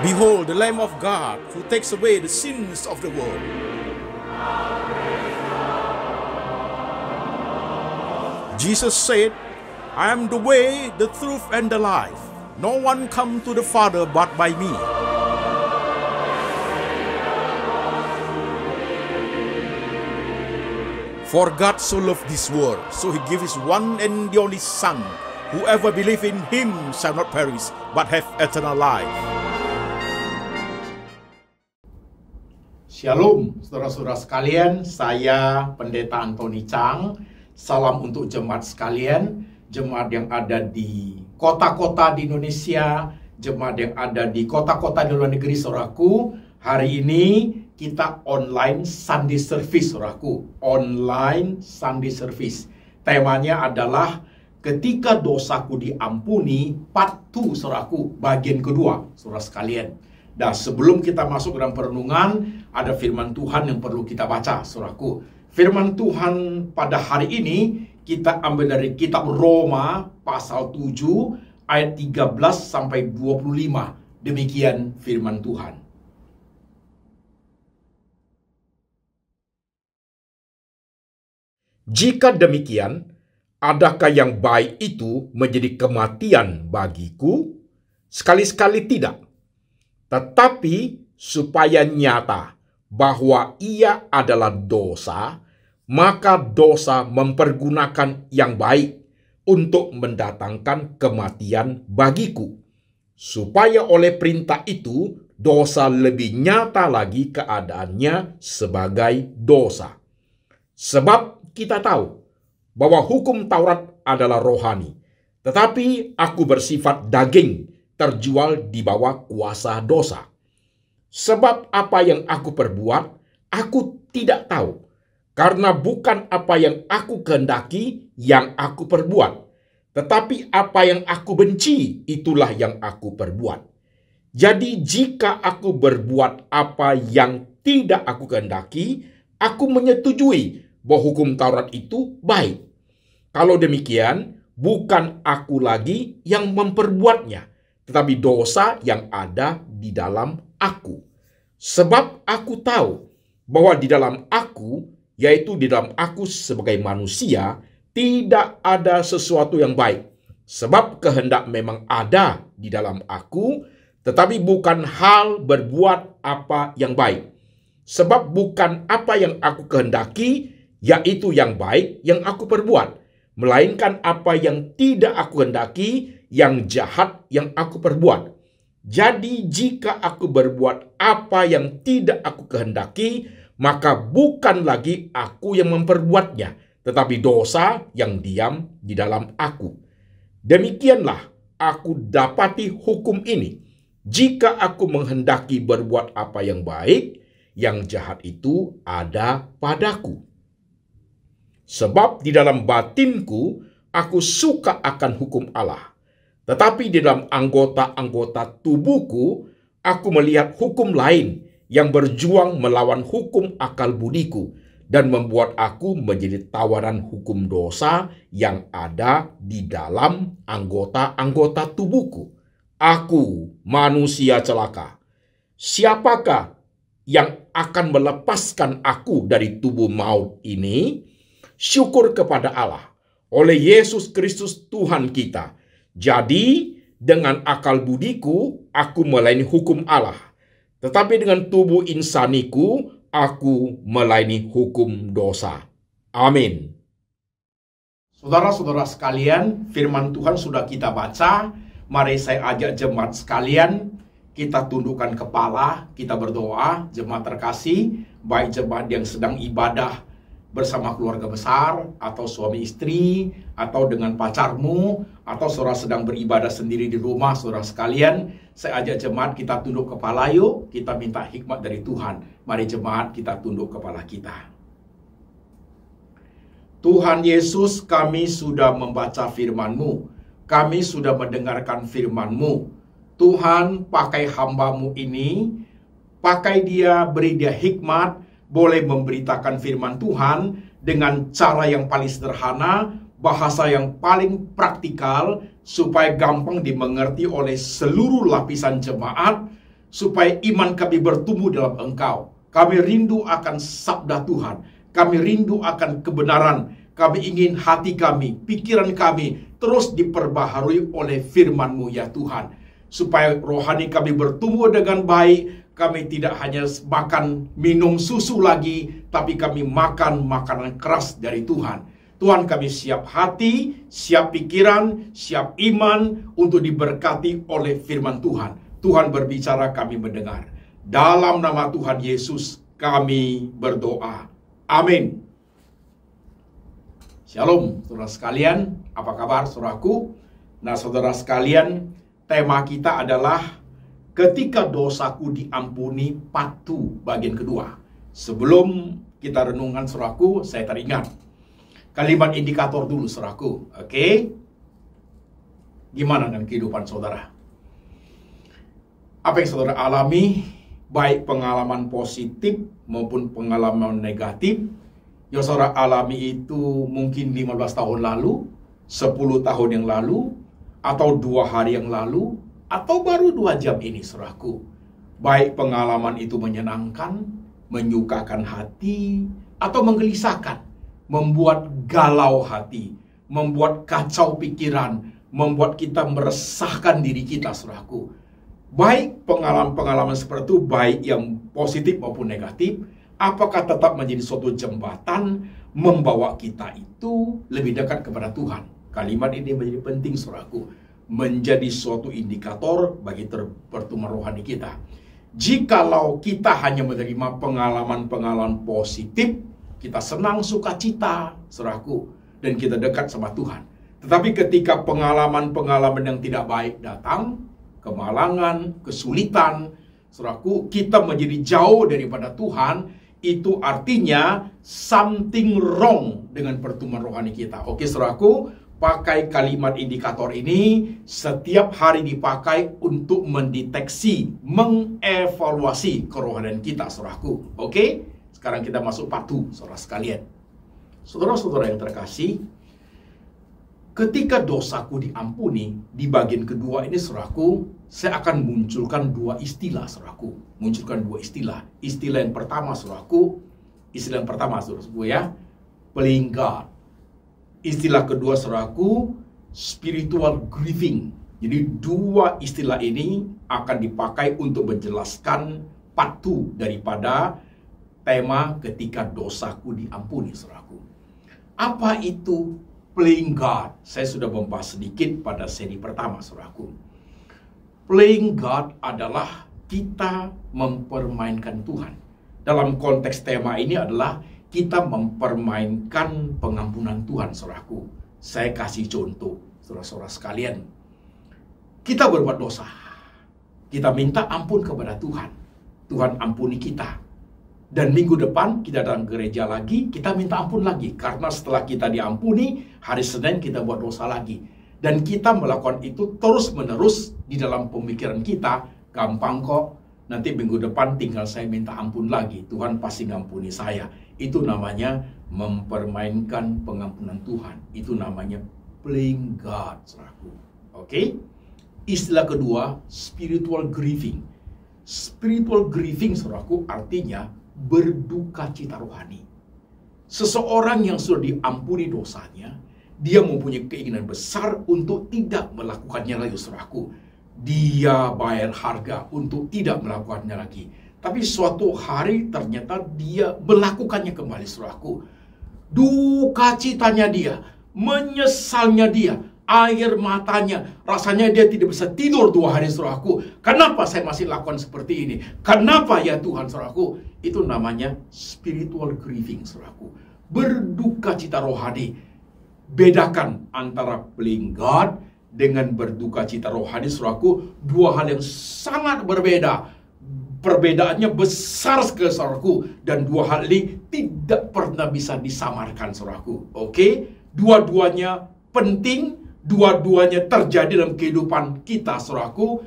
Behold, the Lamb of God who takes away the sins of the world. Jesus said, I am the way, the truth, and the life. No one comes to the Father but by me. For God so loved this world, so he gave his one and the only Son. Whoever believes in him shall not perish, but have eternal life. Shalom, saudara-saudara sekalian. Saya Pendeta Antoni Chang. Salam untuk jemaat sekalian, jemaat yang ada di kota-kota di Indonesia, jemaat yang ada di kota-kota di luar negeri, saudaraku. Hari ini kita online Sunday service, saudaraku. Online Sunday service. Temanya adalah ketika dosaku diampuni, part 2, saudaraku. Bagian kedua, saudara sekalian. Dan sebelum kita masuk dalam perenungan, ada firman Tuhan yang perlu kita baca, saudaraku. Firman Tuhan pada hari ini kita ambil dari kitab Roma pasal 7 ayat 13 sampai 25. Demikian firman Tuhan. Jika demikian, adakah yang baik itu menjadi kematian bagiku? Sekali-sekali tidak. Tetapi supaya nyata bahwa ia adalah dosa, maka dosa mempergunakan yang baik untuk mendatangkan kematian bagiku. Supaya oleh perintah itu, dosa lebih nyata lagi keadaannya sebagai dosa. Sebab kita tahu bahwa hukum Taurat adalah rohani, tetapi aku bersifat daging, terjual di bawah kuasa dosa. Sebab apa yang aku perbuat, aku tidak tahu, karena bukan apa yang aku kehendaki yang aku perbuat, tetapi apa yang aku benci, itulah yang aku perbuat. Jadi jika aku berbuat apa yang tidak aku kehendaki, aku menyetujui bahwa hukum Taurat itu baik. Kalau demikian, bukan aku lagi yang memperbuatnya, tetapi dosa yang ada di dalam aku. Sebab aku tahu bahwa di dalam aku, yaitu di dalam aku sebagai manusia, tidak ada sesuatu yang baik. Sebab kehendak memang ada di dalam aku, tetapi bukan hal berbuat apa yang baik. Sebab bukan apa yang aku kehendaki, yaitu yang baik yang aku perbuat, melainkan apa yang tidak aku kehendaki, yang jahat yang aku perbuat. Jadi jika aku berbuat apa yang tidak aku kehendaki, maka bukan lagi aku yang memperbuatnya, tetapi dosa yang diam di dalam aku. Demikianlah aku dapati hukum ini. Jika aku menghendaki berbuat apa yang baik, yang jahat itu ada padaku. Sebab di dalam batinku aku suka akan hukum Allah. Tetapi di dalam anggota-anggota tubuhku aku melihat hukum lain yang berjuang melawan hukum akal budiku dan membuat aku menjadi tawanan hukum dosa yang ada di dalam anggota-anggota tubuhku. Aku manusia celaka. Siapakah yang akan melepaskan aku dari tubuh maut ini? Syukur kepada Allah oleh Yesus Kristus Tuhan kita. Jadi dengan akal budiku aku melayani hukum Allah, tetapi dengan tubuh insaniku aku melayani hukum dosa. Amin. Saudara-saudara sekalian, firman Tuhan sudah kita baca. Mari saya ajak jemaat sekalian, kita tundukkan kepala, kita berdoa. Jemaat terkasih, baik jemaat yang sedang ibadah bersama keluarga besar, atau suami istri, atau dengan pacarmu, atau saudara sedang beribadah sendiri di rumah, saudara sekalian, saya ajak jemaat kita tunduk kepala, yuk kita minta hikmat dari Tuhan. Mari jemaat kita tunduk kepala kita. Tuhan Yesus, kami sudah membaca firman-Mu, kami sudah mendengarkan firman-Mu. Tuhan, pakai hamba-Mu ini, pakai dia, beri dia hikmat, boleh memberitakan firman Tuhan dengan cara yang paling sederhana, bahasa yang paling praktikal, supaya gampang dimengerti oleh seluruh lapisan jemaat. supaya iman kami bertumbuh dalam Engkau. Kami rindu akan sabda Tuhan. Kami rindu akan kebenaran. Kami ingin hati kami, pikiran kami terus diperbaharui oleh firman-Mu ya Tuhan. Supaya rohani kami bertumbuh dengan baik. Kami tidak hanya makan minum susu lagi, tapi kami makan makanan keras dari Tuhan. Tuhan, kami siap hati, siap pikiran, siap iman untuk diberkati oleh firman Tuhan. Tuhan berbicara, kami mendengar. Dalam nama Tuhan Yesus kami berdoa. Amin. Shalom, saudara sekalian. Apa kabar, saudaraku? Nah, saudara sekalian, tema kita adalah ketika dosaku diampuni, part 2, bagian kedua. Sebelum kita renungkan, saudaraku, saya teringat kalimat indikator dulu, saudaraku. Oke? Gimana dengan kehidupan saudara? Apa yang saudara alami, baik pengalaman positif maupun pengalaman negatif, yang saudara alami itu mungkin 15 tahun lalu, 10 tahun yang lalu, atau 2 hari yang lalu, atau baru 2 jam ini, saudaraku. Baik pengalaman itu menyenangkan, menyukakan hati, atau menggelisahkan, membuat galau hati, membuat kacau pikiran, membuat kita meresahkan diri kita, saudaraku. Baik pengalaman-pengalaman seperti itu, baik yang positif maupun negatif, apakah tetap menjadi suatu jembatan membawa kita itu lebih dekat kepada Tuhan? Kalimat ini menjadi penting, saudaraku. Menjadi suatu indikator bagi pertumbuhan rohani kita. Jikalau kita hanya menerima pengalaman-pengalaman positif, kita senang, sukacita, saudaraku, dan kita dekat sama Tuhan. Tetapi ketika pengalaman-pengalaman yang tidak baik datang, kemalangan, kesulitan, saudaraku, kita menjadi jauh daripada Tuhan, itu artinya something wrong dengan pertumbuhan rohani kita. Oke, saudaraku, pakai kalimat indikator ini setiap hari dipakai untuk mendeteksi, mengevaluasi kerohanian kita, saudaraku. Oke? Sekarang kita masuk part 2, saudara sekalian. Saudara-saudara yang terkasih, ketika dosaku diampuni, di bagian kedua ini, saudaraku, saya akan munculkan 2 istilah, saudaraku. Munculkan 2 istilah. Istilah yang pertama, saudaraku, saudaraku ya, playing God. Istilah kedua, saudaraku, spiritual grieving. Jadi 2 istilah ini akan dipakai untuk menjelaskan part 2 daripada tema ketika dosaku diampuni, saudaraku. Apa itu playing God? Saya sudah membahas sedikit pada seri pertama, saudaraku. Playing God adalah kita mempermainkan Tuhan. Dalam konteks tema ini adalah kita mempermainkan pengampunan Tuhan, saudaraku. Saya kasih contoh, saudara-saudara sekalian. Kita berbuat dosa. Kita minta ampun kepada Tuhan. Tuhan ampuni kita. Dan minggu depan kita datang gereja lagi, kita minta ampun lagi. Karena setelah kita diampuni, hari Senin kita buat dosa lagi. Dan kita melakukan itu terus-menerus di dalam pemikiran kita. Gampang kok, nanti minggu depan tinggal saya minta ampun lagi. Tuhan pasti ngampuni saya. Itu namanya mempermainkan pengampunan Tuhan. Itu namanya playing God, saudaraku. Oke? Istilah kedua, spiritual grieving. Spiritual grieving, saudaraku, artinya berduka cita rohani. Seseorang yang sudah diampuni dosanya, dia mempunyai keinginan besar untuk tidak melakukannya lagi, saudaraku. Dia bayar harga untuk tidak melakukannya lagi. Tapi suatu hari ternyata dia melakukannya kembali, saudaraku. Duka citanya dia, menyesalnya dia, air matanya, rasanya dia tidak bisa tidur 2 hari, saudaraku. Kenapa saya masih lakukan seperti ini? Kenapa ya Tuhan, saudaraku? Itu namanya spiritual grieving, saudaraku. Berduka cita rohani. Bedakan antara playing God dengan berduka cita rohani, saudaraku. 2 hal yang sangat berbeda. Perbedaannya besar sekali, saudaraku. Dan 2 hal ini tidak pernah bisa disamarkan, saudaraku. Oke? Dua-duanya penting. Dua-duanya terjadi dalam kehidupan kita, saudaraku.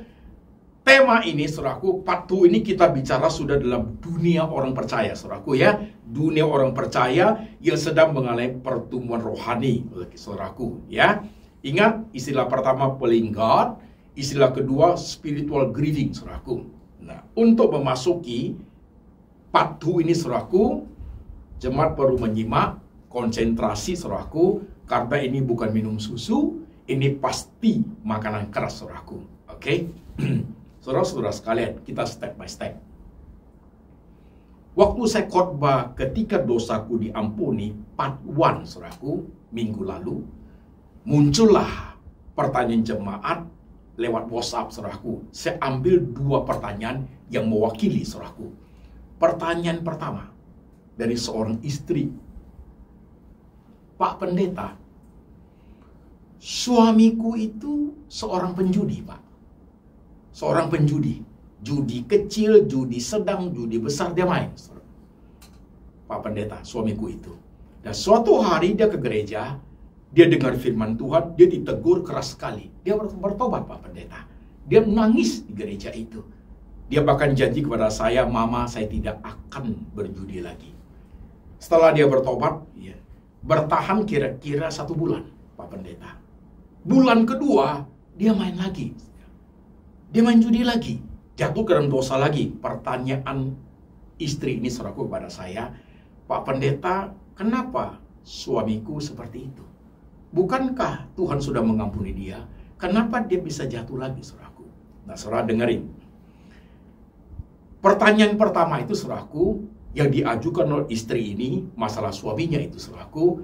Tema ini, saudaraku, part 2 ini kita bicara sudah dalam dunia orang percaya, saudaraku ya. Dunia orang percaya yang sedang mengalami pertumbuhan rohani, saudaraku ya. Ingat, istilah pertama playing God, istilah kedua spiritual grieving, saudaraku. Nah, untuk memasuki part 2 ini saudaraku, jemaat perlu menyimak, konsentrasi saudaraku, karena ini bukan minum susu, ini pasti makanan keras saudaraku. Oke? Saudara-saudara sekalian, kita step by step. Waktu saya khotbah ketika dosaku diampuni, part 1 saudaraku, minggu lalu, muncullah pertanyaan jemaat lewat WhatsApp saudaraku. Saya ambil 2 pertanyaan yang mewakili saudaraku. Pertanyaan pertama dari seorang istri. Pak Pendeta, suamiku itu seorang penjudi, Pak. Seorang penjudi. Judi kecil, judi sedang, judi besar dia main. Pak Pendeta, suamiku itu. Dan suatu hari dia ke gereja, dia dengar firman Tuhan, dia ditegur keras sekali. Dia bertobat, Pak Pendeta. Dia menangis di gereja itu. Dia bahkan janji kepada saya, Mama, saya tidak akan berjudi lagi. Setelah dia bertobat, bertahan kira-kira 1 bulan, Pak Pendeta. Bulan kedua, dia main lagi. Dia main judi lagi. Jatuh ke dalam dosa lagi. Pertanyaan istri ini saudaraku kepada saya, Pak Pendeta, kenapa suamiku seperti itu? Bukankah Tuhan sudah mengampuni dia? Kenapa dia bisa jatuh lagi, saudaraku? Nah, saudara dengerin. Pertanyaan pertama itu, saudaraku, yang diajukan oleh istri ini, masalah suaminya itu, saudaraku,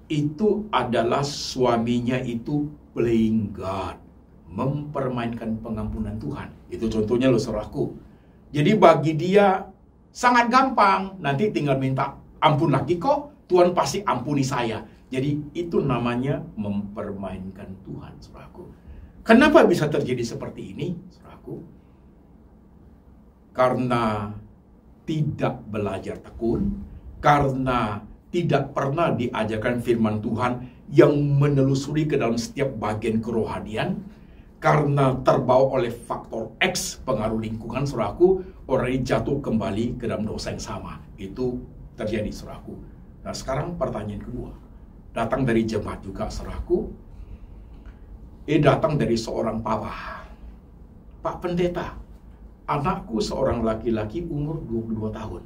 itu adalah suaminya itu playing God, mempermainkan pengampunan Tuhan. Itu contohnya loh, saudaraku. Jadi bagi dia sangat gampang, nanti tinggal minta ampun lagi kok, Tuhan pasti ampuni saya. Jadi itu namanya mempermainkan Tuhan, saudaraku. Kenapa bisa terjadi seperti ini, saudaraku? Karena tidak belajar tekun, karena tidak pernah diajarkan firman Tuhan yang menelusuri ke dalam setiap bagian kerohanian, karena terbawa oleh faktor X, pengaruh lingkungan, saudaraku, orang ini jatuh kembali ke dalam dosa yang sama. Itu terjadi, saudaraku. Nah, sekarang pertanyaan kedua. Datang dari jemaat juga, saudaraku. Datang dari seorang papa. Pak Pendeta, anakku seorang laki-laki umur 22 tahun.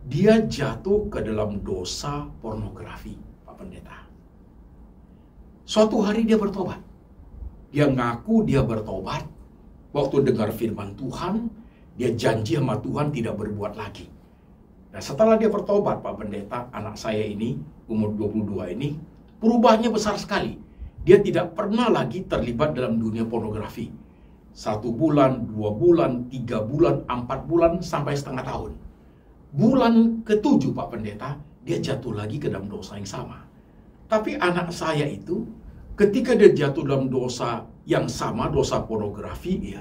Dia jatuh ke dalam dosa pornografi, Pak Pendeta. Suatu hari dia bertobat. Dia ngaku dia bertobat. Waktu dengar firman Tuhan, dia janji sama Tuhan tidak berbuat lagi. Nah, setelah dia bertobat, Pak Pendeta, anak saya ini, umur 22 ini, perubahannya besar sekali. Dia tidak pernah lagi terlibat dalam dunia pornografi. 1 bulan, 2 bulan, 3 bulan, 4 bulan, sampai setengah tahun. Bulan ke-7, Pak Pendeta, dia jatuh lagi ke dalam dosa yang sama. Tapi anak saya itu, ketika dia jatuh dalam dosa yang sama, dosa pornografi,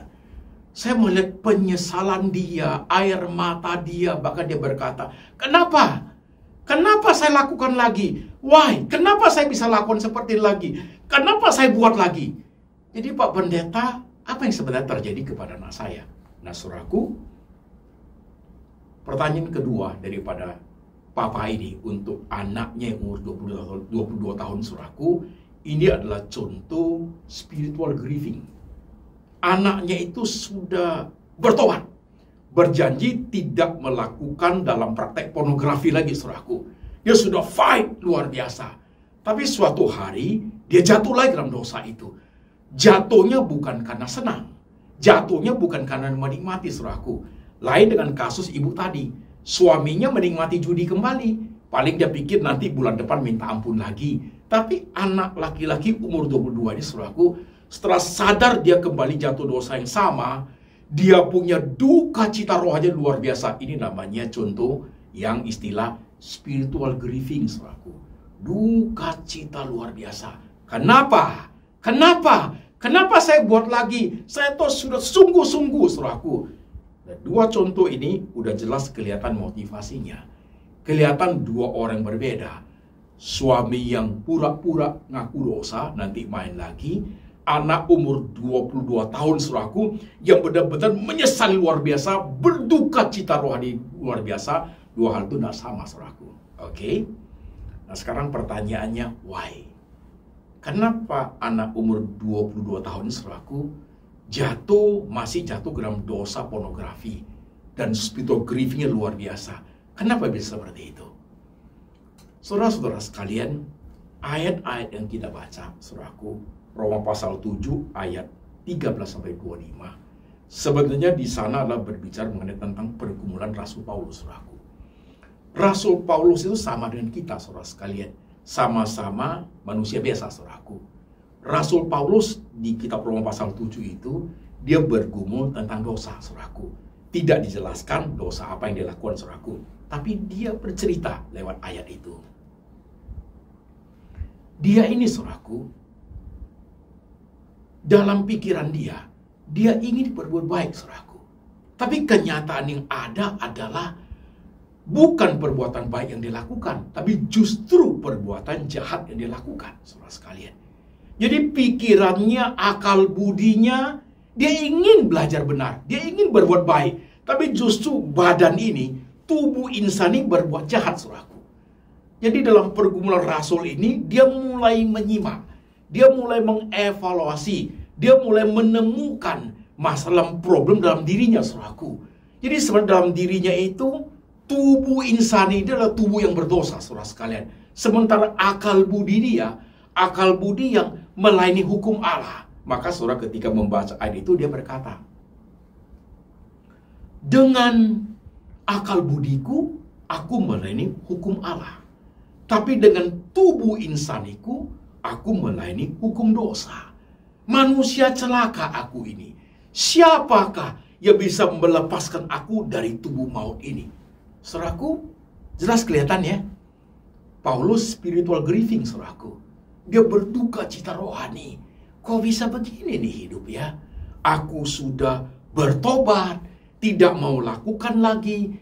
saya melihat penyesalan dia, air mata dia, bahkan dia berkata, kenapa? Kenapa saya lakukan lagi? Why? Kenapa saya bisa lakukan seperti ini lagi? Kenapa saya buat lagi? Jadi Pak Pendeta, apa yang sebenarnya terjadi kepada anak saya? Nah, saudaraku, pertanyaan kedua daripada papa ini untuk anaknya yang umur 22 tahun, saudaraku, ini adalah contoh spiritual grieving. Anaknya itu sudah bertobat, berjanji tidak melakukan dalam praktek pornografi lagi, saudaraku. Dia sudah fight luar biasa. Tapi suatu hari, dia jatuh lagi dalam dosa itu. Jatuhnya bukan karena senang. Jatuhnya bukan karena menikmati, saudaraku. Lain dengan kasus ibu tadi. Suaminya menikmati judi kembali. Paling dia pikir nanti bulan depan minta ampun lagi. Tapi anak laki-laki umur 22 ini, saudaraku, setelah sadar dia kembali jatuh dosa yang sama, dia punya duka cita rohani luar biasa. Ini namanya contoh yang istilah spiritual grieving, saudaraku. Duka cita luar biasa. Kenapa? Kenapa? Kenapa saya buat lagi? Saya tuh sudah sungguh-sungguh, saudaraku. Dan 2 contoh ini udah jelas kelihatan motivasinya. Kelihatan 2 orang berbeda. Suami yang pura-pura ngaku dosa, nanti main lagi. Anak umur 22 tahun, saudaraku, yang benar-benar menyesal luar biasa, berduka cita rohani luar biasa. 2 hal itu tidak sama, saudaraku. Oke? Nah, sekarang pertanyaannya, why? Kenapa anak umur 22 tahun, saudaraku, masih jatuh ke dalam dosa pornografi. Dan spiritual grieving-nya luar biasa. Kenapa bisa seperti itu? Saudara-saudara sekalian, ayat-ayat yang kita baca, saudaraku, Roma pasal 7 ayat 13-25, sebenarnya di sana adalah berbicara mengenai tentang pergumulan Rasul Paulus, saudaraku. Rasul Paulus itu sama dengan kita, saudara sekalian. Sama-sama manusia biasa, saudaraku. Rasul Paulus di kitab Roma pasal 7 itu, dia bergumul tentang dosa, saudaraku. Tidak dijelaskan dosa apa yang dilakukan, saudaraku. Tapi dia bercerita lewat ayat itu. Dia ini, saudaraku, dalam pikiran dia ingin berbuat baik, saudaraku. Tapi kenyataan yang ada adalah bukan perbuatan baik yang dilakukan, tapi justru perbuatan jahat yang dilakukan, saudara sekalian. Jadi pikirannya, akal budinya, dia ingin belajar benar, dia ingin berbuat baik, tapi justru badan ini, tubuh insan ini berbuat jahat, saudaraku. Jadi dalam pergumulan Rasul ini, dia mulai menyimak, dia mulai mengevaluasi, dia mulai menemukan masalah problem dalam dirinya, saudaraku. Jadi sebenarnya dalam dirinya itu, tubuh insan ini adalah tubuh yang berdosa, saudara sekalian. Sementara akal budi yang melayani hukum Allah. Maka saudara ketika membaca ayat itu, dia berkata, dengan akal budiku, aku melayani hukum Allah. Tapi dengan tubuh insaniku, aku melayani hukum dosa. Manusia celaka aku ini. Siapakah yang bisa melepaskan aku dari tubuh maut ini? Saudaraku, jelas kelihatan ya. Paulus spiritual grieving, saudaraku. Dia berduka cita rohani. Kok bisa begini nih hidup ya? Aku sudah bertobat, tidak mau lakukan lagi.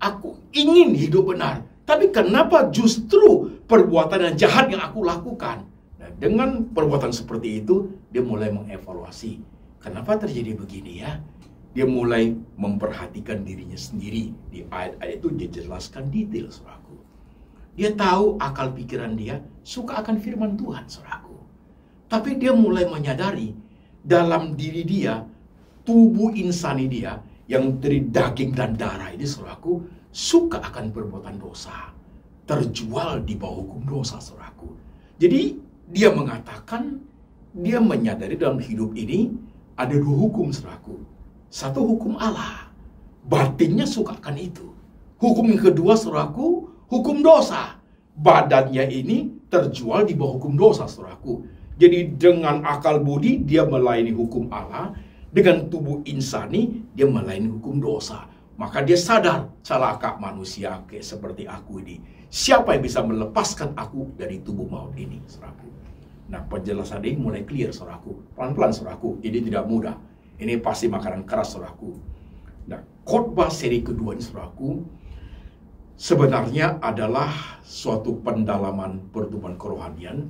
Aku ingin hidup benar. Tapi kenapa justru perbuatan yang jahat yang aku lakukan? Nah, dengan perbuatan seperti itu, dia mulai mengevaluasi. Kenapa terjadi begini ya? Dia mulai memperhatikan dirinya sendiri. Di ayat-ayat itu dia jelaskan detail, saudaraku. Dia tahu akal pikiran dia suka akan firman Tuhan, saudaraku. Tapi dia mulai menyadari dalam diri dia, tubuh insani dia yang dari daging dan darah ini, saudaraku, suka akan perbuatan dosa. Terjual di bawah hukum dosa, saudaraku. Jadi dia mengatakan, dia menyadari dalam hidup ini ada dua hukum, saudaraku. Satu hukum Allah, batinnya suka akan itu. Hukum yang kedua, saudaraku, hukum dosa. Badannya ini terjual di bawah hukum dosa, saudaraku. Jadi dengan akal budi dia melayani hukum Allah, dengan tubuh insani dia melayani hukum dosa. Maka dia sadar, celaka manusia seperti aku ini. Siapa yang bisa melepaskan aku dari tubuh maut ini, saudaraku? Nah, penjelasan ini mulai clear, saudaraku. Pelan-pelan, saudaraku. Ini tidak mudah. Ini pasti makanan keras, saudaraku. Nah, khotbah seri kedua ini, saudaraku, sebenarnya adalah suatu pendalaman pertumbuhan kerohanian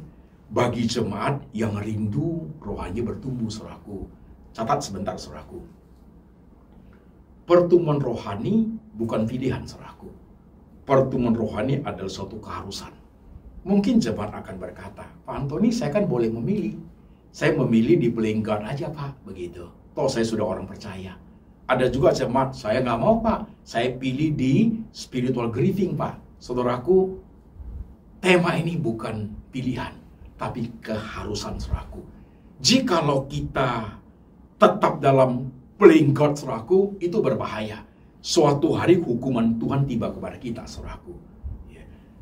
bagi jemaat yang rindu rohani bertumbuh, saudaraku. Catat sebentar, saudaraku. Pertumbuhan rohani bukan pilihan, saudaraku. Pertumbuhan rohani adalah suatu keharusan. Mungkin jemaat akan berkata, Pak Antoni, saya kan boleh memilih. Saya memilih di playing guard aja, Pak. Begitu. Toh saya sudah orang percaya. Ada juga jemaat, saya nggak mau, Pak. Saya pilih di spiritual grieving, Pak. Saudaraku, tema ini bukan pilihan, tapi keharusan, saudaraku. Jikalau kita tetap dalam playing God, saudaraku, itu berbahaya. Suatu hari hukuman Tuhan tiba kepada kita, saudaraku.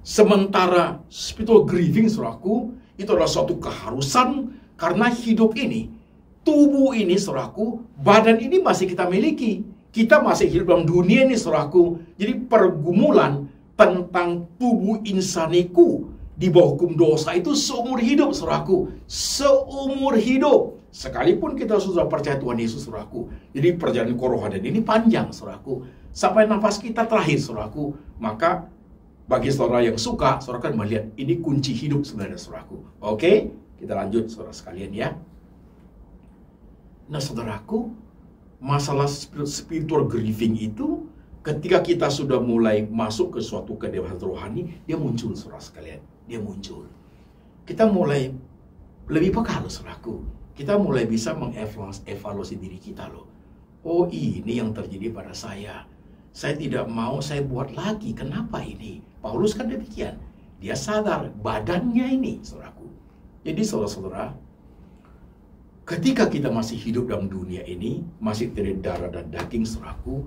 Sementara spiritual grieving, saudaraku, itu adalah suatu keharusan karena hidup ini, tubuh ini, saudaraku, badan ini masih kita miliki. Kita masih hidup dalam dunia ini, saudaraku. Jadi pergumulan tentang tubuh insaniku di bawah hukum dosa itu seumur hidup, saudaraku. Seumur hidup. Sekalipun kita sudah percaya Tuhan Yesus, saudaraku. Jadi perjalanan kerohanian ini panjang, saudaraku. Sampai nafas kita terakhir, saudaraku. Maka bagi saudara yang suka, saudara kan melihat ini kunci hidup sebenarnya, saudaraku. Oke, kita lanjut, saudara sekalian ya. Nah, saudaraku, masalah spiritual grieving itu ketika kita sudah mulai masuk ke suatu kedewasaan rohani, dia muncul, saudara sekalian. Dia muncul. Kita mulai lebih peka, saudaraku. kita mulai bisa mengevaluasi diri kita loh. Oh, ini yang terjadi pada saya. Saya tidak mau saya buat lagi. Kenapa ini? Paulus kan demikian. Dia sadar badannya ini, saudaraku. Jadi saudara-saudara, ketika kita masih hidup dalam dunia ini, masih dari darah dan daging, saudaraku,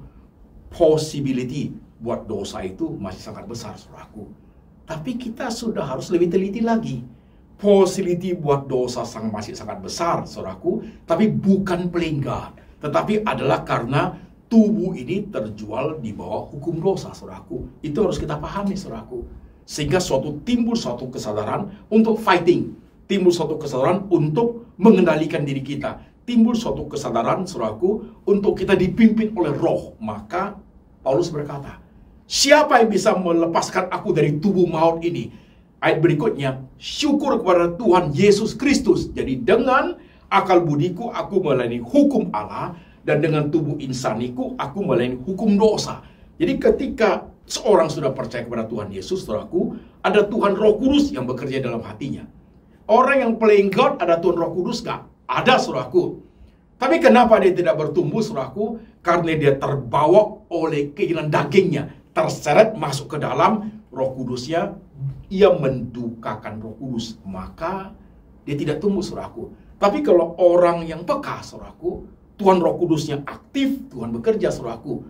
possibility buat dosa itu masih sangat besar, saudaraku. Tapi kita sudah harus lebih teliti lagi. Possibility buat dosa masih sangat besar, saudaraku. Tapi bukan playing God, tetapi adalah karena tubuh ini terjual di bawah hukum dosa, saudaraku. Itu harus kita pahami, saudaraku. Sehingga timbul suatu kesadaran untuk fighting. Timbul suatu kesadaran untuk mengendalikan diri kita. Timbul suatu kesadaran, saudaraku, untuk kita dipimpin oleh roh. Maka Paulus berkata, siapa yang bisa melepaskan aku dari tubuh maut ini? Ayat berikutnya, syukur kepada Tuhan Yesus Kristus. Jadi dengan akal budiku aku melayani hukum Allah, dan dengan tubuh insaniku aku melayani hukum dosa. Jadi ketika seorang sudah percaya kepada Tuhan Yesus, saudaraku, ada Tuhan Roh Kudus yang bekerja dalam hatinya. Orang yang playing God, ada Tuhan Roh Kudus gak? Ada, saudaraku. Tapi kenapa dia tidak bertumbuh, saudaraku? Karena dia terbawa oleh keinginan dagingnya, terseret masuk ke dalam Roh Kudusnya. Ia mendukakan Roh Kudus, maka dia tidak tumbuh, saudaraku. Tapi kalau orang yang peka, saudaraku, Tuhan Roh Kudusnya aktif, Tuhan bekerja, saudaraku,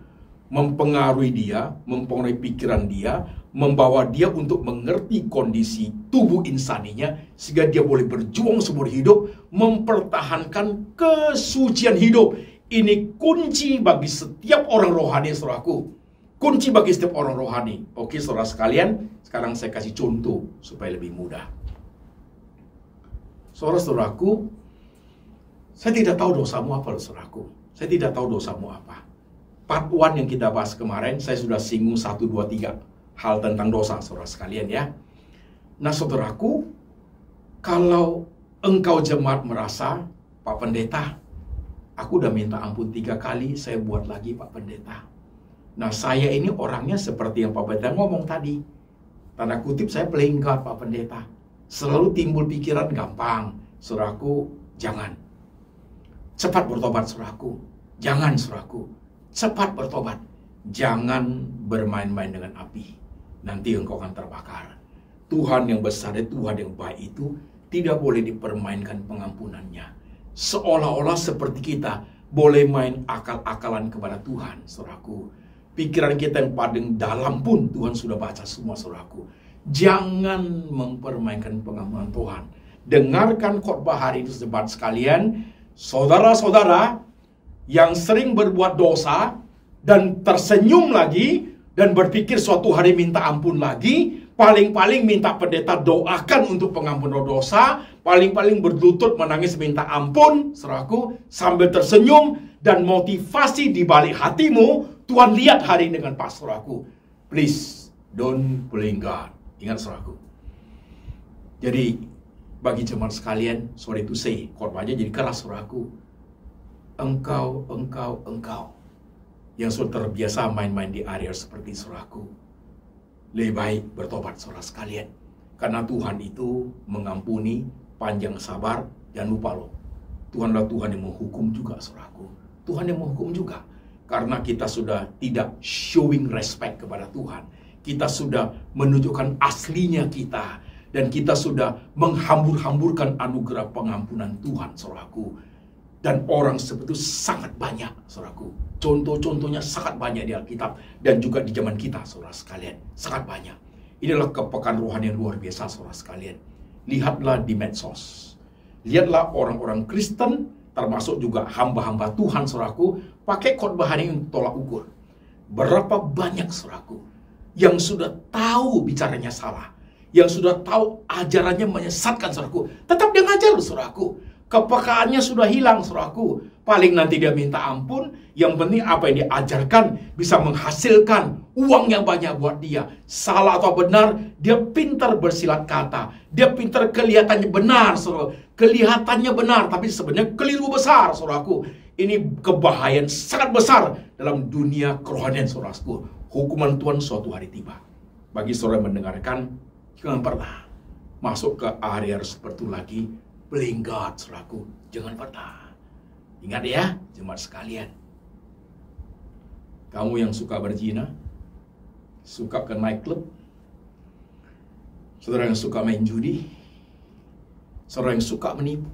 mempengaruhi dia, mempengaruhi pikiran dia, membawa dia untuk mengerti kondisi tubuh insaninya, sehingga dia boleh berjuang seumur hidup, mempertahankan kesucian hidup. Ini kunci bagi setiap orang rohani, saudaraku. Kunci bagi setiap orang rohani. Oke, saudara sekalian, sekarang saya kasih contoh supaya lebih mudah. Saudara-saudaraku, saya tidak tahu dosamu apa, saudaraku. Saya tidak tahu dosamu apa. Part 1 yang kita bahas kemarin, saya sudah singgung 1, 2, 3 hal tentang dosa, saudara sekalian ya. Nah, saudaraku, kalau engkau jemaat merasa, Pak Pendeta, aku udah minta ampun 3 kali, saya buat lagi, Pak Pendeta. Nah, saya ini orangnya seperti yang Pak Pendeta ngomong tadi. Tanda kutip, saya playing God, Pak Pendeta. Selalu timbul pikiran gampang. Saudaraku, jangan. Cepat bertobat, saudaraku. Jangan, saudaraku. Cepat bertobat. Jangan bermain-main dengan api. Nanti engkau akan terbakar. Tuhan yang besar, Tuhan yang baik itu tidak boleh dipermainkan pengampunannya. Seolah-olah seperti kita boleh main akal-akalan kepada Tuhan, saudaraku. Pikiran kita yang paling dalam pun Tuhan sudah baca semua, saudaraku. Jangan mempermainkan pengampunan Tuhan. Dengarkan khotbah hari itu, sobat sekalian. Saudara-saudara yang sering berbuat dosa dan tersenyum lagi dan berpikir suatu hari minta ampun lagi, paling-paling minta pendeta doakan untuk pengampunan dosa, paling-paling berlutut menangis minta ampun, saudaraku, sambil tersenyum, dan motivasi di balik hatimu Tuhan lihat hari ini dengan pas, saudaraku. Please, don't play God. Ingat, saudaraku. Jadi, bagi jemaat sekalian, sorry to say, khotbahnya jadi keras, saudaraku. Engkau yang sudah terbiasa main-main di area seperti, saudaraku, lebih baik bertobat, saudara sekalian. Karena Tuhan itu mengampuni, panjang sabar, jangan lupa loh. Tuhanlah Tuhan yang menghukum juga, saudaraku. Tuhan yang menghukum juga. Karena kita sudah tidak showing respect kepada Tuhan. Kita sudah menunjukkan aslinya kita. Dan kita sudah menghambur-hamburkan anugerah pengampunan Tuhan, saudaraku. Dan orang seperti itu sangat banyak, saudaraku. Contoh-contohnya sangat banyak di Alkitab. Dan juga di zaman kita, saudara sekalian. Sangat banyak. Inilah kepekaan rohani yang luar biasa, saudara sekalian. Lihatlah di medsos. Lihatlah orang-orang Kristen, termasuk juga hamba-hamba Tuhan, saudaraku, pakai khotbah hari ini tolak ukur. Berapa banyak, saudaraku, yang sudah tahu bicaranya salah, yang sudah tahu ajarannya menyesatkan, saudaraku, tetap dia ngajar, saudaraku. Kepekaannya sudah hilang, saudaraku. Paling nanti dia minta ampun, yang penting apa yang diajarkan bisa menghasilkan uang yang banyak buat dia. Salah atau benar, dia pintar bersilat kata. Dia pintar kelihatannya benar, saudara. Kelihatannya benar, tapi sebenarnya keliru besar, saudaraku. Ini kebahayaan sangat besar dalam dunia kerohanian, saudaraku. Hukuman Tuhan suatu hari tiba. Bagi saudara yang mendengarkan, jangan pernah masuk ke area seperti itu lagi. playing God, saudaraku. Jangan pernah. Ingat ya, jemaat sekalian. Kamu yang suka berzina, suka ke nightclub, saudara yang suka main judi, saudara yang suka menipu,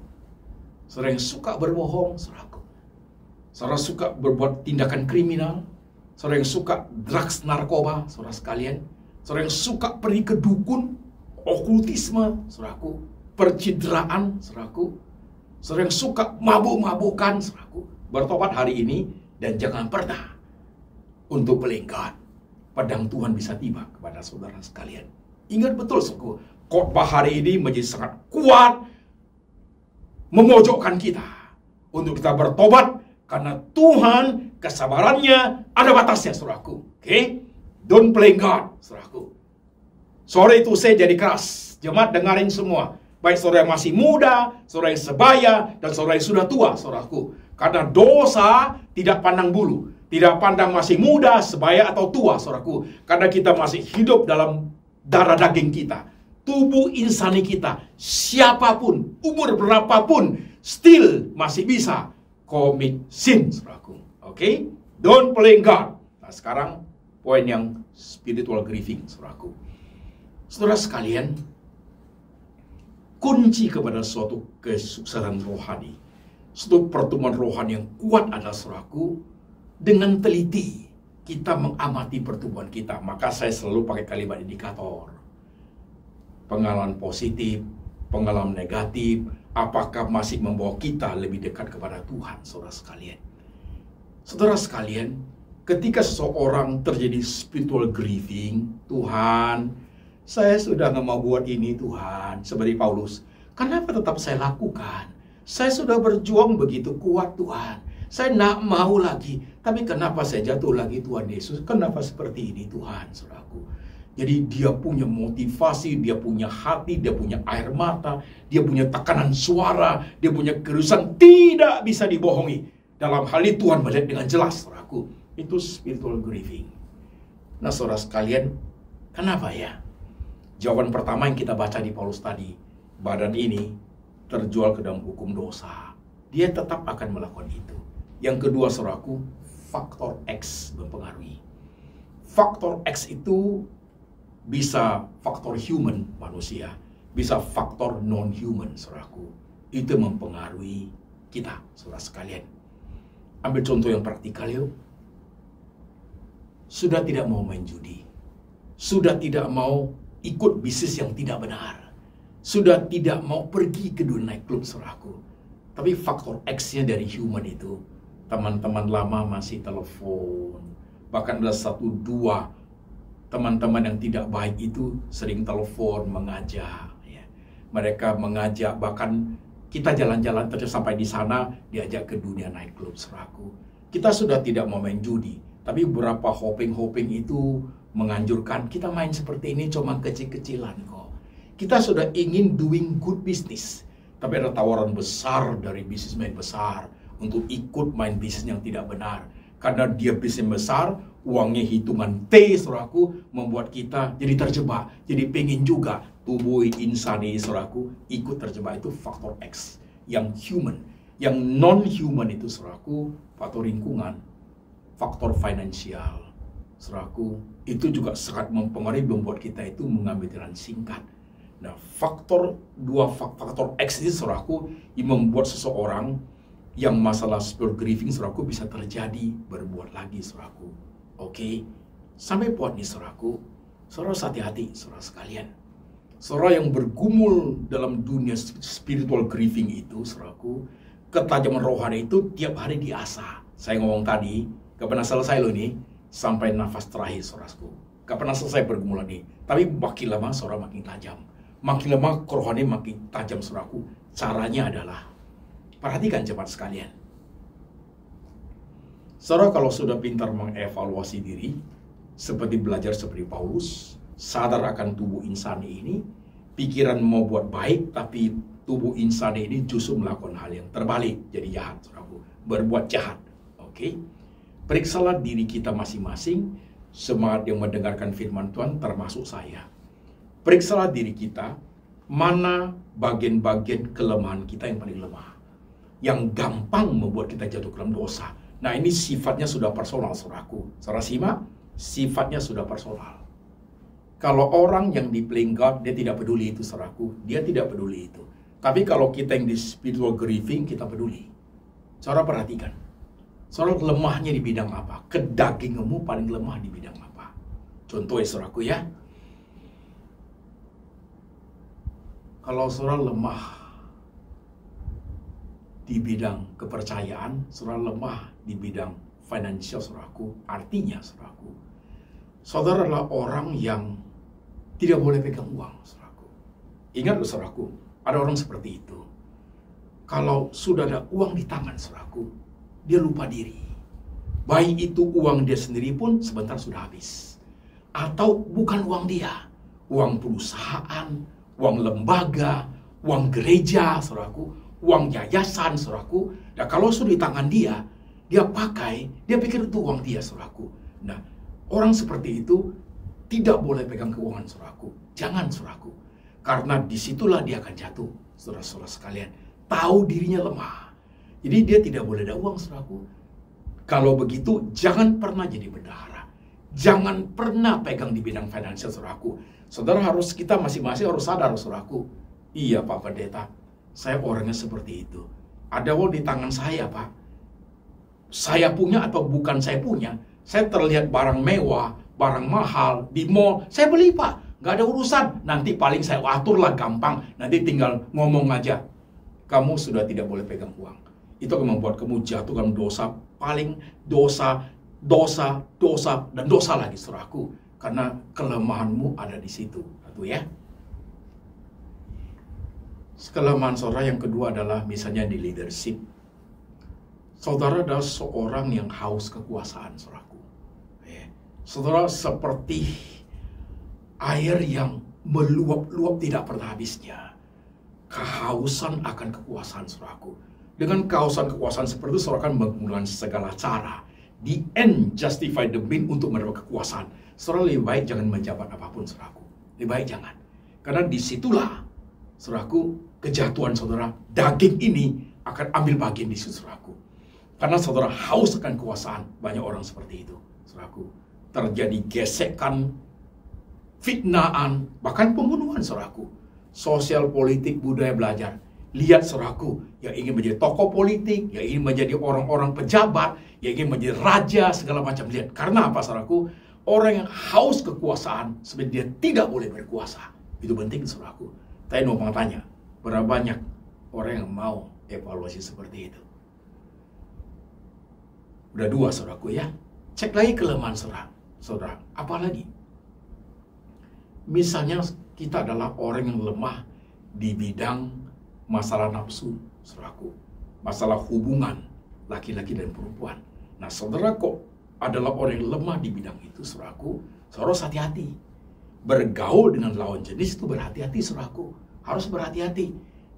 saudara yang suka berbohong, saudaraku. Saudara suka berbuat tindakan kriminal, saudara yang suka drugs, narkoba, saudara sekalian. Saudara yang suka pergi ke dukun, okultisme, saudaraku, percidraan, saudaraku. Saudara yang suka mabuk-mabukan, saudaraku. Bertobat hari ini dan jangan pernah untuk playing God. Pedang Tuhan bisa tiba kepada saudara sekalian. Ingat betul, saudaraku, khotbah hari ini menjadi sangat kuat memojokkan kita untuk kita bertobat karena Tuhan kesabarannya ada batasnya, saudaraku. Oke? Don't play God, saudaraku. Sore itu saya jadi keras. Jemaat dengarin semua. Baik saudara yang masih muda, saudara yang sebaya, dan saudara yang sudah tua, saudaraku. Karena dosa tidak pandang bulu. Tidak pandang masih muda, sebaya, atau tua, saudaraku. Karena kita masih hidup dalam darah daging kita. Tubuh insani kita, siapapun, umur berapapun, still masih bisa commit sin, saudaraku. Oke? Don't play God. Nah, sekarang poin yang spiritual grieving, saudaraku. Saudara sekalian, kunci kepada suatu kesuksesan rohani, suatu pertumbuhan rohani yang kuat adalah, saudaraku, dengan teliti kita mengamati pertumbuhan kita. Maka saya selalu pakai kalimat indikator. Pengalaman positif, pengalaman negatif, apakah masih membawa kita lebih dekat kepada Tuhan, saudara sekalian. Saudara sekalian, ketika seseorang terjadi spiritual grieving, Tuhan, saya sudah nggak mau buat ini, Tuhan. Seperti Paulus, kenapa tetap saya lakukan? Saya sudah berjuang begitu kuat, Tuhan. Saya nggak mau lagi. Tapi kenapa saya jatuh lagi, Tuhan Yesus? Kenapa seperti ini, Tuhan, saudaraku? Jadi dia punya motivasi, dia punya hati, dia punya air mata, dia punya tekanan suara, dia punya kerusan, tidak bisa dibohongi. Dalam hal ini Tuhan melihat dengan jelas, saudaraku. Itu spiritual grieving. Nah, saudara sekalian, kenapa ya? Jawaban pertama yang kita baca di Paulus tadi, badan ini terjual ke dalam hukum dosa. Dia tetap akan melakukan itu. Yang kedua, saudaraku, faktor X mempengaruhi. Faktor X itu bisa faktor human, manusia, bisa faktor non-human, saudaraku. Itu mempengaruhi kita, saudara sekalian. Ambil contoh yang praktikal yuk. Sudah tidak mau main judi. Sudah tidak mau ikut bisnis yang tidak benar. Sudah tidak mau pergi ke dunia nightclub, saudaraku. Tapi faktor X-nya dari human itu, teman-teman lama masih telepon. Bahkan ada 1-2 teman-teman yang tidak baik itu sering telepon, mengajak. Ya. Mereka mengajak, bahkan kita jalan-jalan terus sampai di sana, diajak ke dunia nightclub, saudaraku. Kita sudah tidak mau main judi, tapi beberapa hoping itu menganjurkan kita main seperti ini cuma kecil-kecilan kok. Kita sudah ingin doing good business, tapi ada tawaran besar dari bisnismen besar untuk ikut main bisnis yang tidak benar. Karena dia bisnis besar, uangnya hitungan T, saudaraku, membuat kita jadi terjebak. Jadi pengen juga tubuh insani, saudaraku, ikut terjebak. Itu faktor X yang human. Yang non-human itu, saudaraku, faktor lingkungan, faktor finansial, saudaraku, itu juga sangat mempengaruhi, membuat kita itu mengambil jalan singkat. Nah, faktor X ini, saudaraku, yang membuat seseorang yang masalah spiritual grieving, saudaraku, bisa terjadi, berbuat lagi, saudaraku. Oke, sampai poin ini, saudaraku, saudara hati-hati, saudara sekalian. Saudara yang bergumul dalam dunia spiritual grieving itu, saudaraku, ketajaman rohani itu tiap hari diasah. Saya ngomong tadi, gak pernah selesai loh ini, sampai nafas terakhir, saudaraku. Gak pernah selesai pergumulan ini. Tapi makin lama, saudara makin tajam. Makin lama, rohani makin tajam, saudaraku. Caranya adalah, perhatikan jemaat sekalian. Saudara kalau sudah pintar mengevaluasi diri, seperti belajar seperti Paulus, sadar akan tubuh insani ini, pikiran mau buat baik, tapi tubuh insani ini justru melakukan hal yang terbalik, jadi jahat, saudaraku, berbuat jahat. Oke? Periksalah diri kita masing-masing, semangat yang mendengarkan firman Tuhan termasuk saya. Periksalah diri kita, mana bagian-bagian kelemahan kita yang paling lemah, yang gampang membuat kita jatuh ke dalam dosa. Nah, ini sifatnya sudah personal, saudaraku. Saudara simak, sifatnya sudah personal. Kalau orang yang di playing God, dia tidak peduli itu, saudaraku. Dia tidak peduli itu. Tapi kalau kita yang di spiritual grieving, kita peduli. Saudara perhatikan. Saudara lemahnya di bidang apa? Kedagingmu paling lemah di bidang apa? Contohnya, saudaraku ya. Kalau saudara lemah di bidang kepercayaan, saudara lemah di bidang financial, saudaraku. Artinya, saudaraku, saudara adalah orang yang tidak boleh pegang uang, saudaraku. Ingat loh, saudaraku, ada orang seperti itu. Kalau sudah ada uang di tangan, saudaraku, dia lupa diri. Baik itu uang dia sendiri pun sebentar sudah habis. Atau bukan uang dia, uang perusahaan, uang lembaga, uang gereja, saudaraku, uang yayasan, saudaraku. Nah, kalau sudah di tangan dia pakai, dia pikir itu uang dia, saudaraku. Nah, orang seperti itu tidak boleh pegang keuangan, saudaraku. Jangan, saudaraku. Karena disitulah dia akan jatuh, saudara-saudara sekalian. Tahu dirinya lemah. Jadi dia tidak boleh ada uang, saudaraku. Kalau begitu, jangan pernah jadi bendahara. Jangan pernah pegang di bidang finansial, saudaraku. Saudara kita masing-masing harus sadar, saudaraku. Iya, Pak Pendeta, saya orangnya seperti itu. Ada uang di tangan saya, Pak. Saya punya atau bukan saya punya. Saya terlihat barang mewah, barang mahal, di mall. Saya beli, Pak. Nggak ada urusan. Nanti paling saya aturlah gampang. Nanti tinggal ngomong aja. Kamu sudah tidak boleh pegang uang. Itu akan membuat kamu jatuh dalam dosa. Paling dosa, dan dosa lagi, saudaraku. Karena kelemahanmu ada di situ. Satu ya. Kelemahan saudara yang kedua adalah misalnya di leadership. Saudara adalah seorang yang haus kekuasaan, saudaraku. Saudara seperti air yang meluap-luap tidak pernah habisnya. Kehausan akan kekuasaan, saudaraku. Dengan kehausan kekuasaan seperti itu, saudara akan menggunakan segala cara. The end justify the mean untuk mendapat kekuasaan. Saudara lebih baik jangan menjabat apapun, saudaraku. Lebih baik jangan. Karena disitulah, saudaraku, kejatuhan saudara, daging ini akan ambil bagian di situ, saudaraku. Karena saudara haus akan kekuasaan. Banyak orang seperti itu, saudaraku. Terjadi gesekan, fitnaan, bahkan pembunuhan, saudaraku. Sosial, politik, budaya, belajar. Lihat, saudaraku, yang ingin menjadi tokoh politik, yang ingin menjadi orang-orang pejabat, yang ingin menjadi raja, segala macam. Lihat, karena apa, saudaraku? Orang yang haus kekuasaan, sebenarnya dia tidak boleh berkuasa. Itu penting, saudaraku. Saya mau tanya, berapa banyak orang yang mau evaluasi seperti itu? Udah dua, saudaraku ya. Cek lagi kelemahan saudara. Apa lagi? Misalnya kita adalah orang yang lemah di bidang masalah nafsu, saudaraku. Masalah hubungan laki-laki dan perempuan. Nah, saudara kok adalah orang yang lemah di bidang itu, saudaraku. Saudara harus hati-hati. Bergaul dengan lawan jenis itu berhati-hati, saudaraku. Harus berhati-hati.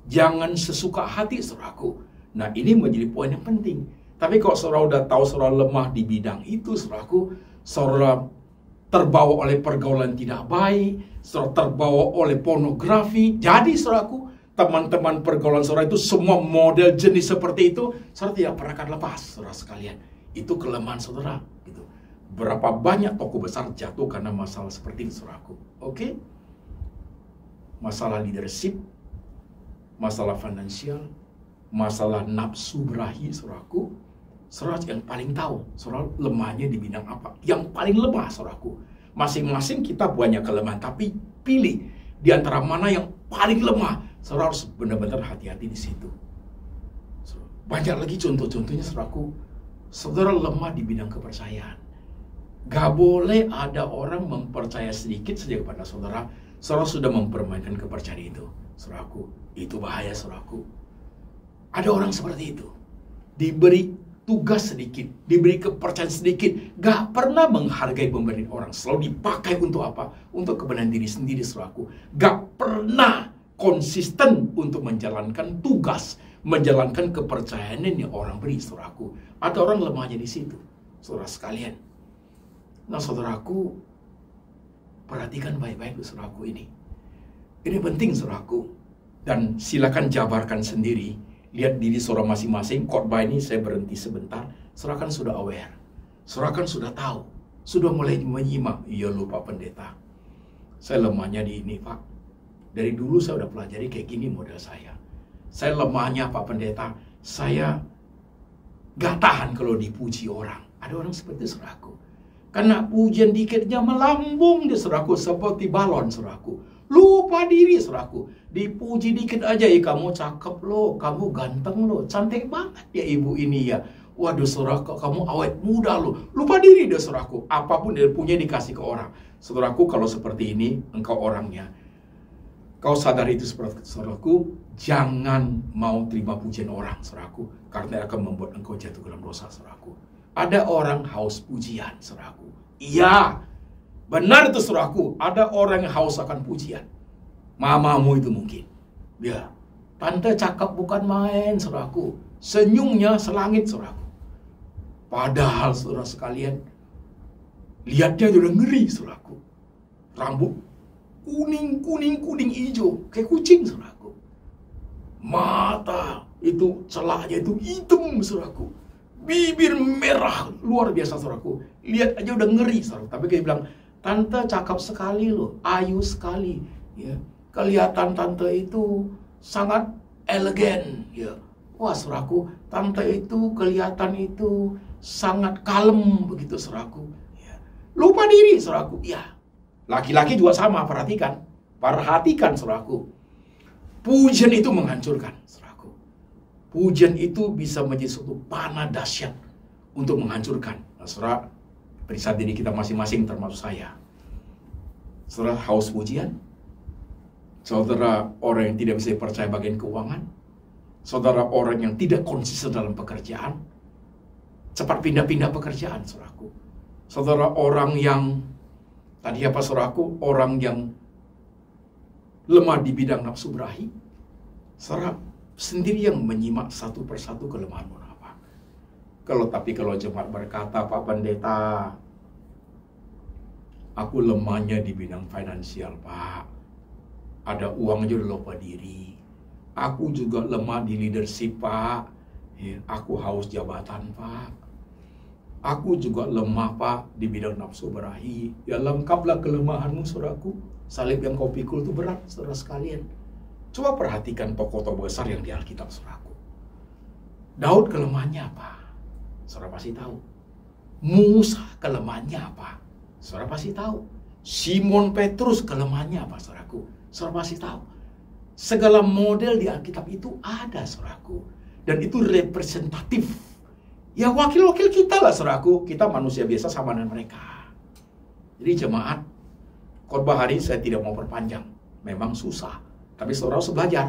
Jangan sesuka hati, saudaraku. Nah, ini menjadi poin yang penting. Tapi kalau saudara udah tahu saudara lemah di bidang itu, saudaraku, saudara terbawa oleh pergaulan tidak baik, saudara terbawa oleh pornografi. Jadi, saudaraku, teman-teman pergaulan saudara itu semua model jenis seperti itu, saudara tidak pernah akan lepas, saudara sekalian. Itu kelemahan saudara. Gitu. Berapa banyak tokoh besar jatuh karena masalah seperti itu, saudaraku. Oke? Masalah leadership, masalah finansial, masalah nafsu berahi, saudaraku. Saudara yang paling tahu, saudara lemahnya di bidang apa. Yang paling lemah, saudaraku. Masing-masing kita banyak kelemahan, tapi pilih di antara mana yang paling lemah. Saudara harus benar-benar hati-hati di situ. Banyak lagi contoh-contohnya, saudaraku. Saudara lemah di bidang kepercayaan. Gak boleh ada orang mempercaya sedikit saja kepada saudara. Saudara sudah mempermainkan kepercayaan itu, saudaraku. Itu bahaya, saudaraku. Ada orang seperti itu. Diberi tugas sedikit, diberi kepercayaan sedikit, gak pernah menghargai pemberian orang. Selalu dipakai untuk apa? Untuk kebenaran diri sendiri, saudaraku. Gak pernah konsisten untuk menjalankan tugas, menjalankan kepercayaan yang orang beri, saudaraku. Ada orang lemahnya di situ, saudara sekalian. Nah, saudaraku, perhatikan baik-baik, saudaraku ini. Ini penting saudaraku. Dan silakan jabarkan sendiri. Lihat diri saudara masing-masing. Khotbah ini saya berhenti sebentar. Saudara kan sudah aware. Saudara kan sudah tahu. Sudah mulai menyimak. Iya loh Pak Pendeta. Saya lemahnya di ini Pak. Dari dulu saya udah pelajari kayak gini model saya. Saya lemahnya Pak Pendeta. Saya gak tahan kalau dipuji orang. Ada orang seperti itu saudaraku. Karena pujian dikitnya melambung di saudaraku seperti balon saudaraku. Lupa diri saudaraku. Dipuji dikit aja, kamu cakep loh, kamu ganteng loh, cantik banget ya ibu ini ya. Waduh saudaraku, kamu awet muda loh. Lupa diri deh saudaraku. Apapun dia punya dikasih ke orang. Saudaraku, kalau seperti ini, engkau orangnya. Kau sadar itu seperti saudaraku, jangan mau terima pujian orang saudaraku. Karena akan membuat engkau jatuh ke dalam dosa saudaraku. Ada orang haus pujian saudaraku. Iya, benar itu saudaraku. Ada orang yang haus akan pujian. Mamamu itu mungkin. Ya, tante cakep bukan main saudaraku. Senyumnya selangit saudaraku. Padahal saudara sekalian, lihatnya udah ngeri saudaraku. Rambut kuning hijau kayak kucing saudaraku. Mata itu celahnya itu hitam saudaraku. Bibir merah luar biasa saudaraku. Lihat aja udah ngeri saudaraku. Tapi kayak bilang, tante cakep sekali loh, ayu sekali. Ya, kelihatan tante itu sangat elegan. Ya, wah saudaraku, tante itu kelihatan itu sangat kalem begitu saudaraku. Ya. Lupa diri saudaraku. Ya, laki-laki juga sama, perhatikan. Perhatikan saudaraku. Pujian itu menghancurkan saudaraku. Pujian itu bisa menjadi suatu panah dahsyat untuk menghancurkan. Nah, saudara, periksa diri kita masing-masing termasuk saya. Saudara haus pujian? Saudara orang yang tidak bisa percaya bagian keuangan? Saudara orang yang tidak konsisten dalam pekerjaan? Cepat pindah-pindah pekerjaan, saudaraku. Saudara orang yang tadi apa saudaraku? Orang yang lemah di bidang nafsu berahi. Saudara sendiri yang menyimak satu persatu kelemahanmu apa. Tapi kalau jemaat berkata, Pak Pendeta, aku lemahnya di bidang finansial, Pak. Ada uang aja udah lupa diri. Aku juga lemah di leadership, Pak. Ya, aku haus jabatan, Pak. Aku juga lemah, Pak, di bidang nafsu berahi. Ya, lengkaplah kelemahanmu, saudaraku. Salib yang kau pikul itu berat, saudara sekalian. Coba perhatikan tokoh-tokoh besar yang di Alkitab, saudaraku. Daud kelemahannya apa? Saudara pasti tahu. Musa kelemahannya apa? Saudara pasti tahu. Simon Petrus kelemahannya apa, saudaraku? Saudara pasti tahu. Segala model di Alkitab itu ada, saudaraku. Dan itu representatif. Ya wakil-wakil kita lah, saudaraku. Kita manusia biasa sama dengan mereka. Jadi jemaat, khotbah hari saya tidak mau perpanjang. Memang susah. Tapi saudara harus belajar.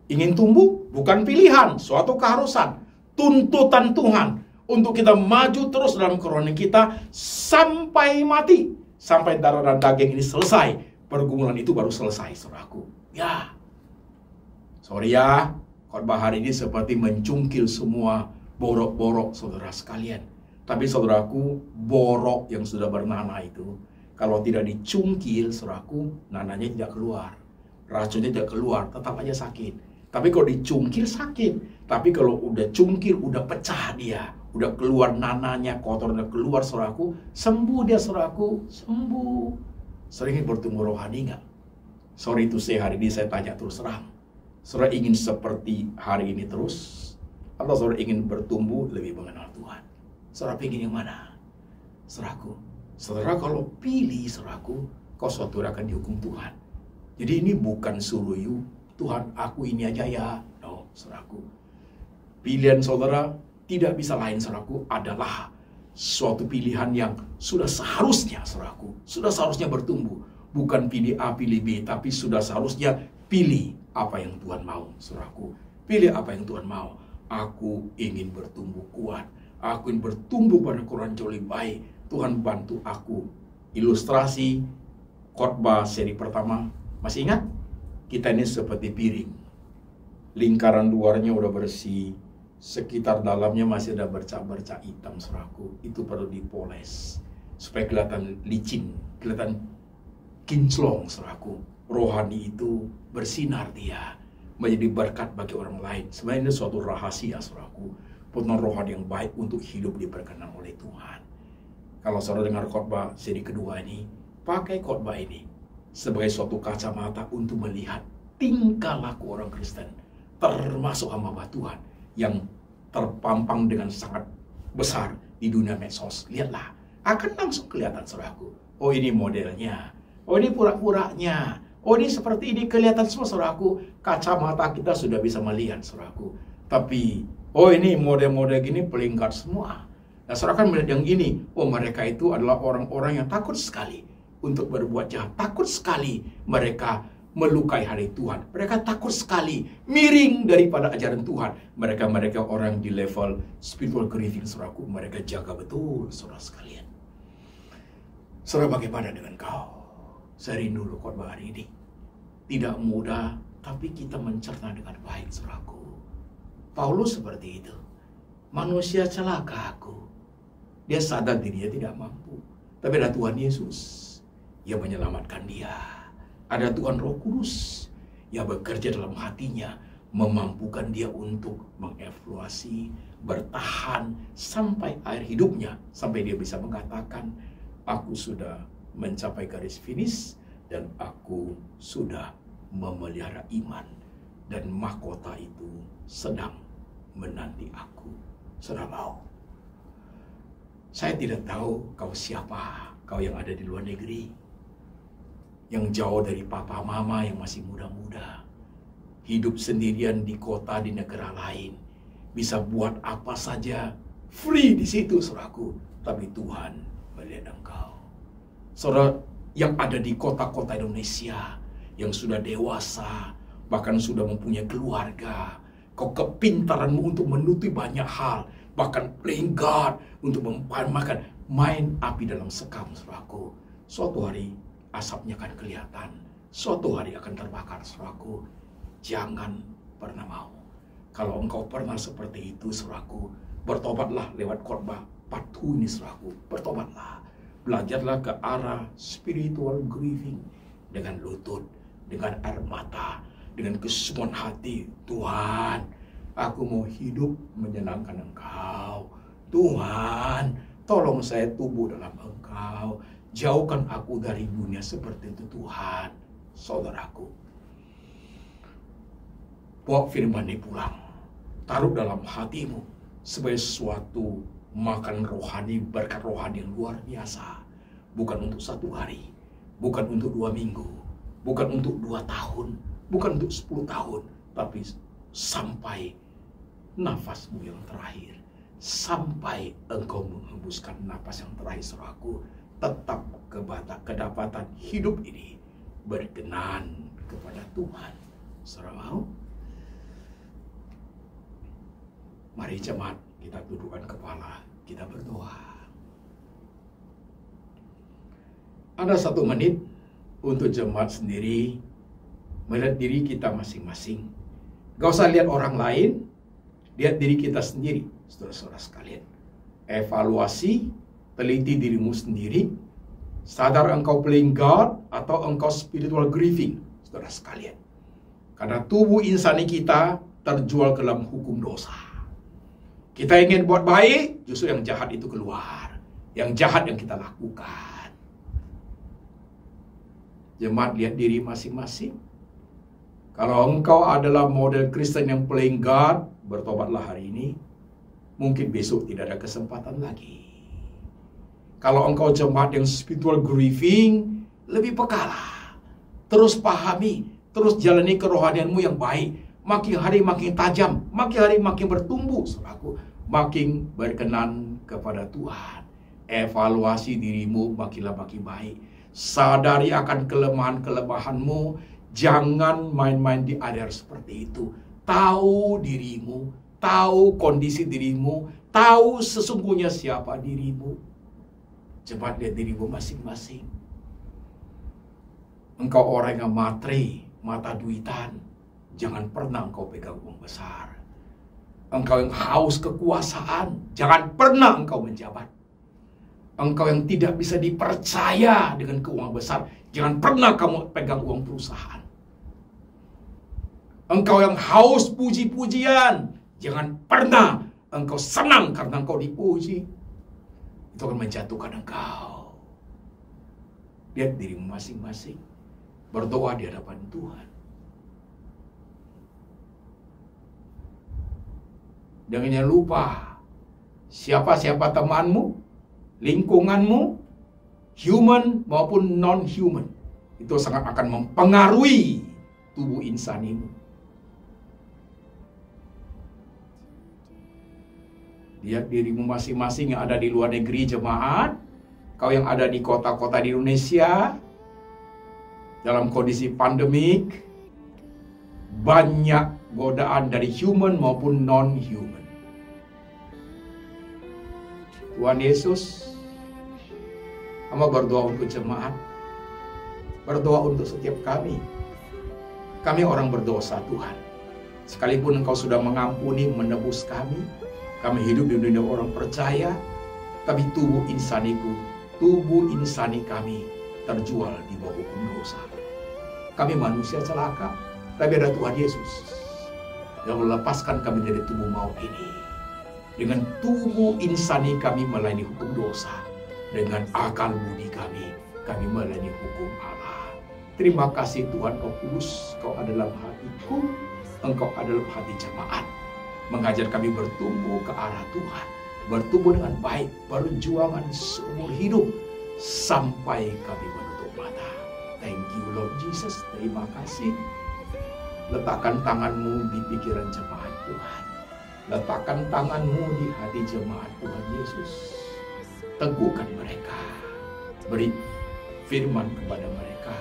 Ingin tumbuh bukan pilihan, suatu keharusan. Tuntutan Tuhan untuk kita maju terus dalam kerohanian kita sampai mati. Sampai darah dan daging ini selesai. Pergumulan itu baru selesai, saudaraku. Ya. Sorry ya, khotbah hari ini seperti mencungkil semua borok-borok saudara sekalian. Tapi saudaraku, borok yang sudah bernanah itu, kalau tidak dicungkil, saudaraku, nananya tidak keluar. Racunnya tidak keluar, tetap aja sakit. Tapi kalau dicungkil sakit. Tapi kalau udah cungkil, udah pecah dia. Udah keluar nananya, kotor udah keluar, saudaraku. Sembuh dia, saudaraku. Sembuh. Sering bertumbuh rohani nggak? Sorry to say, hari ini saya tanya terus terang. Saudara ingin seperti hari ini terus? Atau saudara ingin bertumbuh lebih mengenal Tuhan? Saudara ingin yang mana? Saudaraku. Saudara kalau pilih, saudaraku, kau suatu hari akan dihukum Tuhan. Jadi ini bukan suruh you, Tuhan aku ini aja ya. No, saudaraku. Pilihan saudara tidak bisa lain, saudaraku, adalah suatu pilihan yang sudah seharusnya, saudaraku, sudah seharusnya bertumbuh. Bukan pilih A, pilih B, tapi sudah seharusnya pilih apa yang Tuhan mau, saudaraku. Pilih apa yang Tuhan mau. Aku ingin bertumbuh kuat. Aku ingin bertumbuh pada Quran jauh lebih baik. Tuhan bantu aku. Ilustrasi khotbah seri pertama. Masih ingat? Kita ini seperti piring. Lingkaran luarnya udah bersih. Sekitar dalamnya masih ada bercak-bercak hitam, saudaraku. Itu perlu dipoles. Supaya kelihatan licin. Kelihatan kinclong, saudaraku. rohani itu bersinar dia, menjadi berkat bagi orang lain. Sebenarnya ini suatu rahasia, saudaraku. Putra rohani yang baik untuk hidup diberkenan oleh Tuhan. Kalau saudara dengar khotbah seri kedua ini, pakai khotbah ini sebagai suatu kacamata untuk melihat tingkah laku orang Kristen, termasuk hamba Tuhan yang terpampang dengan sangat besar di dunia medsos. Lihatlah, akan langsung kelihatan, saudaraku. Oh, ini modelnya. Oh, ini pura-puranya. Oh, ini seperti ini, kelihatan semua, saudaraku. Kacamata kita sudah bisa melihat, saudaraku. Tapi, oh, ini model-model gini pelingkar semua. Nah, saudara kan melihat yang ini. Oh, mereka itu adalah orang-orang yang takut sekali untuk berbuat jahat. Takut sekali mereka melukai hari Tuhan. Mereka takut sekali miring daripada ajaran Tuhan. Mereka orang di level spiritual grieving, saudaraku. Mereka jaga betul, saudara sekalian. Saudara, bagaimana dengan kau? Saya rindu loh khotbah hari ini. Tidak mudah, tapi kita mencerna dengan baik, saudaraku. Paulus seperti itu. Manusia celaka aku. Dia sadar dirinya tidak mampu. Tapi ada Tuhan Yesus yang menyelamatkan dia. Ada Tuhan Roh Kudus yang bekerja dalam hatinya, memampukan dia untuk mengevaluasi, bertahan sampai akhir hidupnya, sampai dia bisa mengatakan, aku sudah mencapai garis finish dan aku sudah memelihara iman dan mahkota itu sedang menanti aku. Saudara mau? Saya tidak tahu kau siapa, kau yang ada di luar negeri, yang jauh dari papa mama yang masih muda-muda, hidup sendirian di kota di negara lain, bisa buat apa saja, free di situ, saudaraku. Tapi Tuhan melihat engkau. Saudara yang ada di kota-kota Indonesia, yang sudah dewasa, bahkan sudah mempunyai keluarga, kau kepintaranmu untuk menutupi banyak hal, bahkan playing God untuk memakan main api dalam sekam, saudaraku. Suatu hari asapnya akan kelihatan, suatu hari akan terbakar, saudaraku. Jangan pernah mau. Kalau engkau pernah seperti itu, saudaraku, bertobatlah lewat khotbah patuh ini, saudaraku. Bertobatlah, belajarlah ke arah spiritual grieving dengan lutut, dengan air mata, dengan kesunguhan hati. Tuhan, aku mau hidup menyenangkan Engkau. Tuhan, tolong saya tumbuh dalam Engkau. Jauhkan aku dari dunia seperti itu, Tuhan. Saudaraku, bawa firman ini pulang. Taruh dalam hatimu sebagai suatu makan rohani, berkat rohani yang luar biasa. Bukan untuk 1 hari, bukan untuk 2 minggu, bukan untuk 2 tahun, bukan untuk 10 tahun, tapi sampai nafasmu yang terakhir, sampai engkau menghembuskan nafas yang terakhir, saudaraku. Tetap kedapatan hidup ini berkenan kepada Tuhan. Saudara mau? Mari jemaat, kita tundukkan kepala, kita berdoa. Ada 1 menit untuk jemaat sendiri melihat diri kita masing-masing. Gak usah lihat orang lain, lihat diri kita sendiri, saudara-saudara sekalian. Evaluasi, teliti dirimu sendiri. Sadar engkau playing God atau engkau spiritual grieving, saudara sekalian. Karena tubuh insani kita terjual ke dalam hukum dosa. Kita ingin buat baik, justru yang jahat itu keluar. Yang jahat yang kita lakukan. Jemaat, lihat diri masing-masing. Kalau engkau adalah model Kristen yang playing God, bertobatlah hari ini. Mungkin besok tidak ada kesempatan lagi. Kalau engkau jemaat yang spiritual grieving, lebih pekalah. Terus pahami, terus jalani kerohanianmu yang baik. Makin hari makin tajam, makin hari makin bertumbuh, saudaraku. Makin berkenan kepada Tuhan. Evaluasi dirimu makinlah makin baik. Sadari akan kelemahan-kelemahanmu. Jangan main-main di area seperti itu. Tahu dirimu, tahu kondisi dirimu, tahu sesungguhnya siapa dirimu. Cepat lihat dirimu masing-masing. Engkau orang yang matre, mata duitan, jangan pernah engkau pegang uang besar. Engkau yang haus kekuasaan, jangan pernah engkau menjabat. Engkau yang tidak bisa dipercaya dengan keuangan besar, jangan pernah kamu pegang uang perusahaan. Engkau yang haus puji-pujian, jangan pernah engkau senang karena engkau dipuji. Itu akan menjatuhkan engkau. Lihat dirimu masing-masing. Berdoa di hadapan Tuhan. Jangan lupa, siapa-siapa temanmu, lingkunganmu, human maupun non-human, itu sangat akan mempengaruhi tubuh insanimu. Lihat dirimu masing-masing yang ada di luar negeri, jemaat, kau yang ada di kota-kota di Indonesia, dalam kondisi pandemik, banyak godaan dari human maupun non-human. Tuhan Yesus, hamba berdoa untuk jemaat, berdoa untuk setiap kami. Kami orang berdosa, Tuhan. Sekalipun Engkau sudah mengampuni, menebus kami hidup di dunia orang percaya, tapi tubuh insani kami terjual di bawah hukum dosa. Kami manusia celaka, tapi ada Tuhan Yesus yang melepaskan kami dari tubuh maut ini. Dengan tubuh insani kami melayani hukum dosa, dengan akal budi kami melayani hukum Allah. Terima kasih Tuhan, Kau kudus, Kau adalah hatiku, Engkau adalah hati jemaat. Mengajar kami bertumbuh ke arah Tuhan, bertumbuh dengan baik, perjuangan seumur hidup sampai kami menutup mata. Thank you Lord Jesus, terima kasih. Letakkan tanganmu di pikiran jemaat Tuhan, letakkan tanganmu di hati jemaat Tuhan Yesus. Teguhkan mereka, beri firman kepada mereka,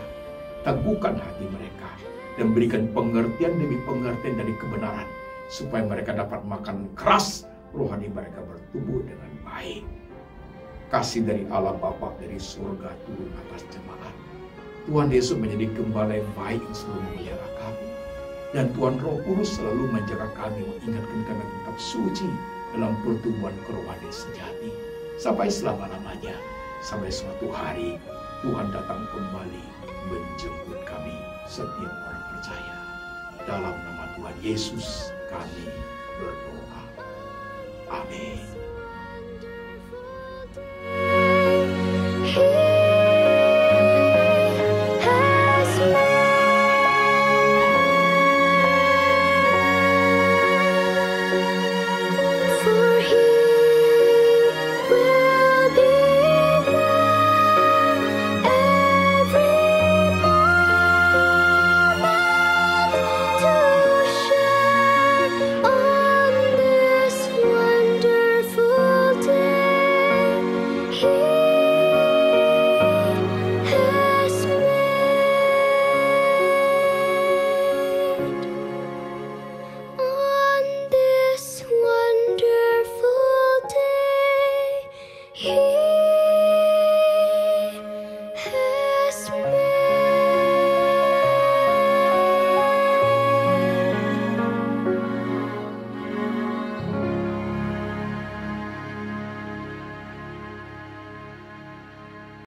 teguhkan hati mereka, dan berikan pengertian demi pengertian dari kebenaran, supaya mereka dapat makan keras, rohani mereka bertumbuh dengan baik. Kasih dari Allah Bapa dari surga turun atas jemaat. Tuhan Yesus menjadi gembala yang baik yang selalu memelihara kami. Dan Tuhan Roh Kudus selalu menjaga kami, mengingatkan kami tetap suci dalam pertumbuhan kerohanian sejati. Sampai selama-lamanya, sampai suatu hari Tuhan datang kembali menjemput kami setiap orang percaya. Dalam nama Tuhan Yesus kami berdoa. Amin.